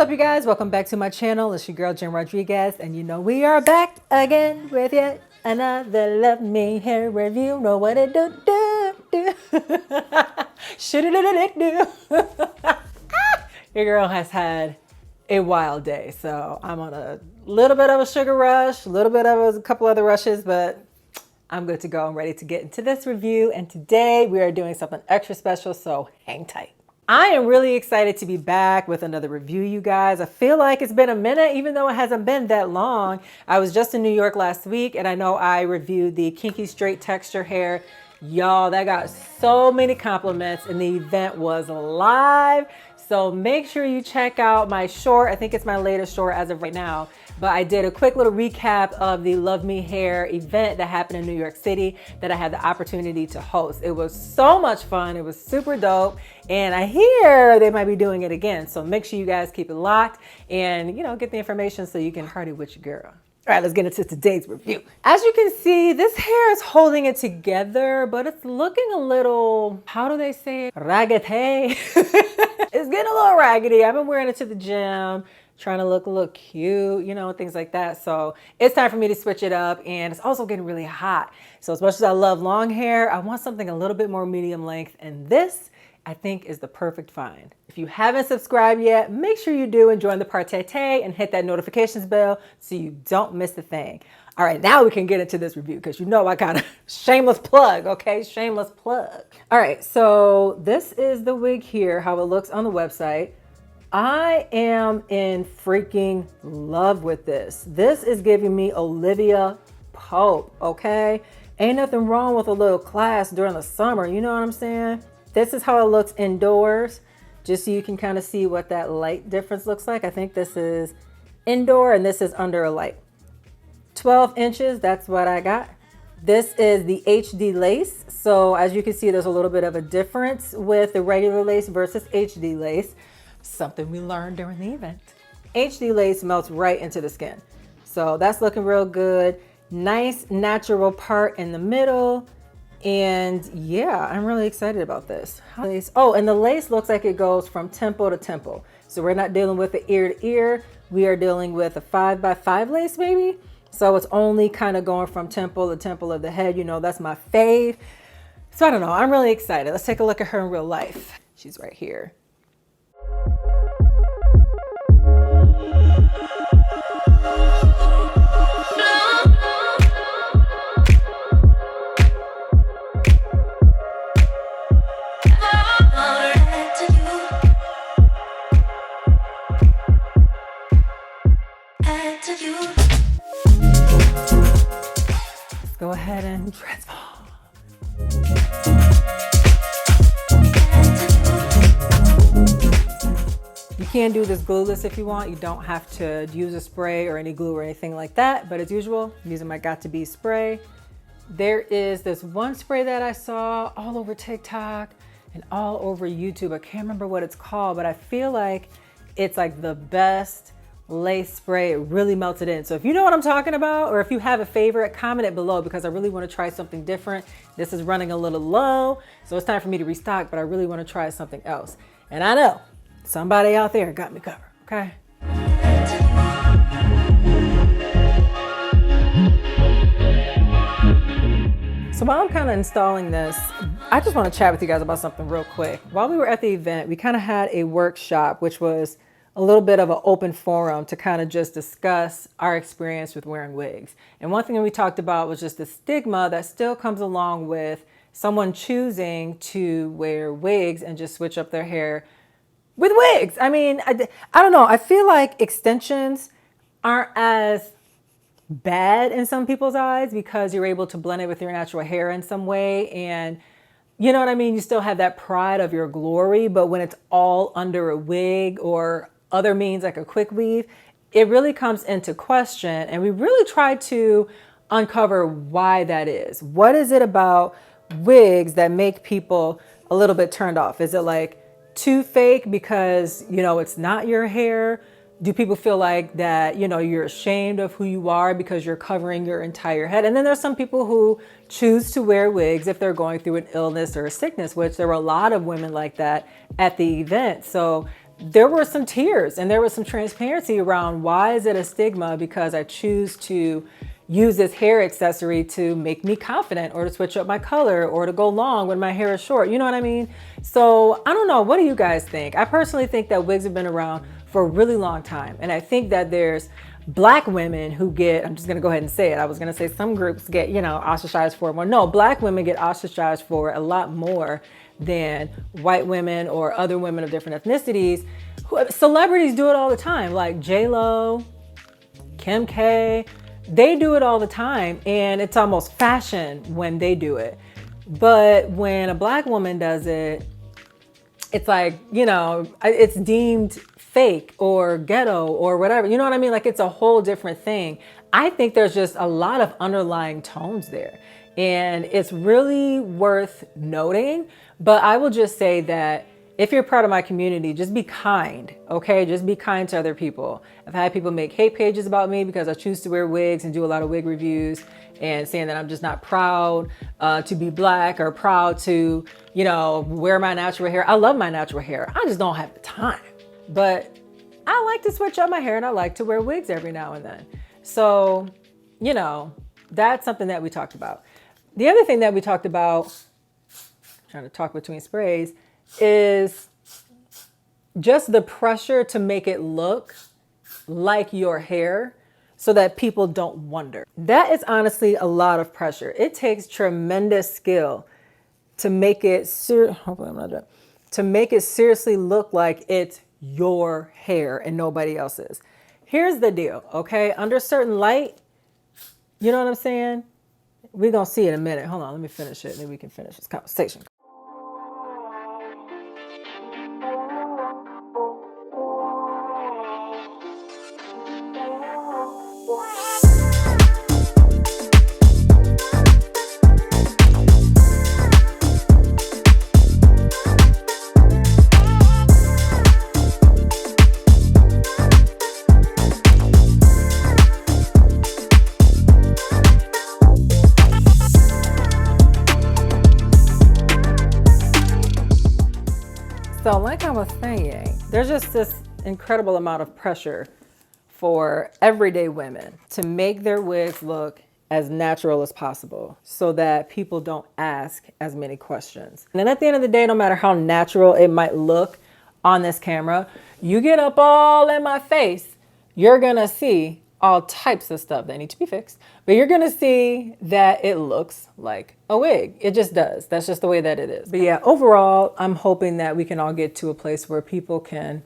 up, you guys? Welcome back to my channel. It's your girl Jen Rodriguez, and you know we are back again with yet another LuvMe Hair review. Know what it do? Should it do? Your girl has had a wild day, so I'm on a little bit of a sugar rush, a little bit of a couple other rushes, but I'm good to go. I'm ready to get into this review, and today we are doing something extra special, so hang tight. I am really excited to be back with another review, you guys. I feel like it's been a minute, even though it hasn't been that long. I was just in New York last week, and I know I reviewed the kinky straight texture hair. Y'all, that got so many compliments, and the event was live. So make sure you check out my short. I think it's my latest short as of right now. But I did a quick little recap of the LuvMe Hair event that happened in New York City that I had the opportunity to host. It was so much fun. It was super dope. And I hear they might be doing it again. So make sure you guys keep it locked and, you know, get the information so you can party with your girl. All right, let's get into today's review. As you can see, this hair is holding it together, but it's looking a little, how do they say it? Raggedy. It's getting a little raggedy. I've been wearing it to the gym, trying to look a little cute, you know, things like that. So it's time for me to switch it up, and it's also getting really hot. So as much as I love long hair, I want something a little bit more medium length, and this I think is the perfect find. If you haven't subscribed yet, make sure you do and join the party and hit that notifications bell so you don't miss a thing. All right, now we can get into this review because you know I got a shameless plug, okay? Shameless plug. All right, so this is the wig here, how it looks on the website. I am in freaking love with this. This is giving me Olivia Pope, okay? Ain't nothing wrong with a little class during the summer, you know what I'm saying? This is how it looks indoors, just so you can kind of see what that light difference looks like. I think this is indoor and this is under a light. 12 inches, that's what I got. This is the HD lace. So as you can see, there's a little bit of a difference with the regular lace versus HD lace. Something we learned during the event. HD lace melts right into the skin. So that's looking real good. Nice natural part in the middle. And yeah, I'm really excited about this. Oh, and the lace looks like it goes from temple to temple. So we're not dealing with the ear to ear. We are dealing with a 5x5 lace maybe. So it's only kind of going from temple to temple of the head. You know, that's my fave. So I don't know, I'm really excited. Let's take a look at her in real life. She's right here. Go ahead and transform. You can do this glueless if you want. You don't have to use a spray or any glue or anything like that, but as usual, I'm using my Got2b spray. There is this one spray that I saw all over TikTok and all over YouTube. I can't remember what it's called, but I feel like it's like the best lace spray. It really melted in. So if you know what I'm talking about, or if you have a favorite, comment it below because I really want to try something different. This is running a little low, so it's time for me to restock, but I really want to try something else. And I know somebody out there got me covered, okay? So while I'm kind of installing this, I just want to chat with you guys about something real quick. While we were at the event, we kind of had a workshop, which was a little bit of an open forum to kind of just discuss our experience with wearing wigs. And one thing that we talked about was just the stigma that still comes along with someone choosing to wear wigs and just switch up their hair with wigs. I mean, I don't know. I feel like extensions aren't as bad in some people's eyes because you're able to blend it with your natural hair in some way. And you know what I mean? You still have that pride of your glory, but when it's all under a wig or other means like a quick weave, it really comes into question. And we really try to uncover why that is. What is it about wigs that make people a little bit turned off? Is it like too fake because, you know, it's not your hair? Do people feel like that, you know, you're ashamed of who you are because you're covering your entire head? And then there's some people who choose to wear wigs if they're going through an illness or a sickness, which there were a lot of women like that at the event. So there were some tears and there was some transparency around why is it a stigma because I choose to use this hair accessory to make me confident or to switch up my color or to go long when my hair is short. You know what I mean? So I don't know. What do you guys think? I personally think that wigs have been around for a really long time. And I think that there's Black women who get, I'm just going to go ahead and say it. I was going to say some groups get, you know, ostracized for it more. No, Black women get ostracized for it a lot more than white women or other women of different ethnicities. Celebrities do it all the time, like J-Lo, Kim K. They do it all the time, and it's almost fashion when they do it. But when a Black woman does it, it's like, you know, it's deemed fake or ghetto or whatever. You know what I mean? Like, it's a whole different thing. I think there's just a lot of underlying tones there, and it's really worth noting. But I will just say that if you're part of my community, just be kind, okay? Just be kind to other people. I've had people make hate pages about me because I choose to wear wigs and do a lot of wig reviews and saying that I'm just not proud to be Black or proud to, you know, wear my natural hair. I love my natural hair. I just don't have the time. But I like to switch up my hair and I like to wear wigs every now and then. So, you know, that's something that we talked about. The other thing that we talked about, trying to talk between sprays, is just the pressure to make it look like your hair so that people don't wonder. That is honestly a lot of pressure. It takes tremendous skill to make it hopefully I'm not done. To make it seriously look like it's your hair and nobody else's. Here's the deal, okay? Under certain light, you know what I'm saying? We're gonna see in a minute. Hold on, let me finish it, then we can finish this conversation. So like I was saying, there's just this incredible amount of pressure for everyday women to make their wigs look as natural as possible so that people don't ask as many questions. And then at the end of the day, no matter how natural it might look on this camera, you get up all in my face, you're gonna see all types of stuff that need to be fixed, but you're gonna see that it looks like a wig. It just does. That's just the way that it is. But yeah, overall, I'm hoping that we can all get to a place where people can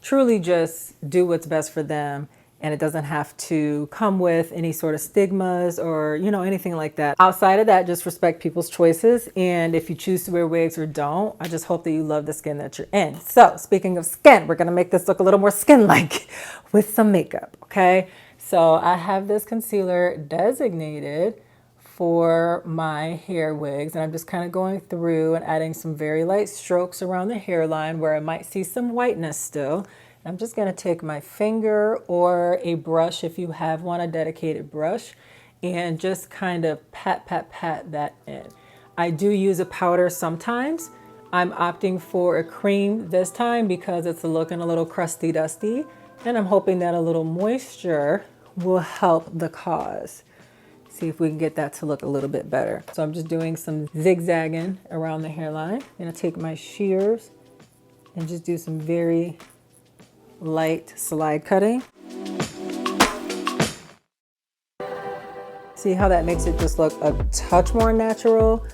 truly just do what's best for them, and it doesn't have to come with any sort of stigmas or, you know, anything like that. Outside of that, just respect people's choices. And if you choose to wear wigs or don't, I just hope that you love the skin that you're in. So speaking of skin, we're gonna make this look a little more skin-like with some makeup, okay? So I have this concealer designated for my hair wigs, and I'm just kind of going through and adding some very light strokes around the hairline where I might see some whiteness still. I'm just going to take my finger or a brush, if you have one, a dedicated brush, and just kind of pat that in. I do use a powder sometimes. I'm opting for a cream this time because it's looking a little crusty dusty, and I'm hoping that a little moisture will help the cause. See if we can get that to look a little bit better. So I'm just doing some zigzagging around the hairline. I'm gonna take my shears and just do some very light slide cutting. See how that makes it just look a touch more natural?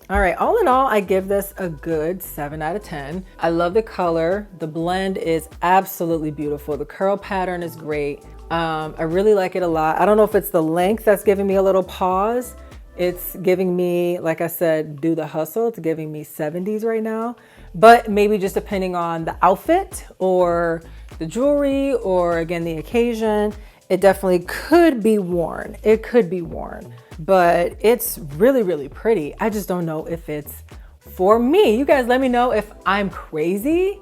All right, all in all, I give this a good 7 out of 10. I love the color. The blend is absolutely beautiful. The curl pattern is great. I really like it a lot. I don't know if it's the length that's giving me a little pause, It's giving me, like I said, do the hustle. It's giving me 70s right now, but maybe just depending on the outfit or the jewelry or again, the occasion, it definitely could be worn. It could be worn, but it's really, really pretty. I just don't know if it's for me. You guys let me know if I'm crazy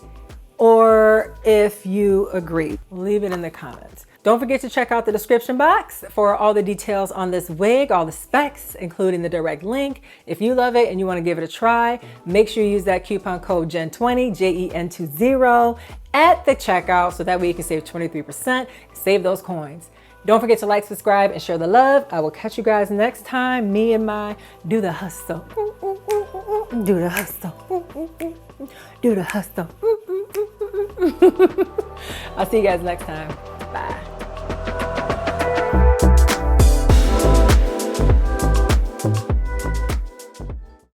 or if you agree. Leave it in the comments. Don't forget to check out the description box for all the details on this wig, all the specs, including the direct link. If you love it and you want to give it a try, make sure you use that coupon code GEN20, GEN20 at the checkout so that way you can save 23%, save those coins. Don't forget to like, subscribe, and share the love. I will catch you guys next time. Me and my do the hustle. Do the hustle. Do the hustle. I'll see you guys next time. Bye.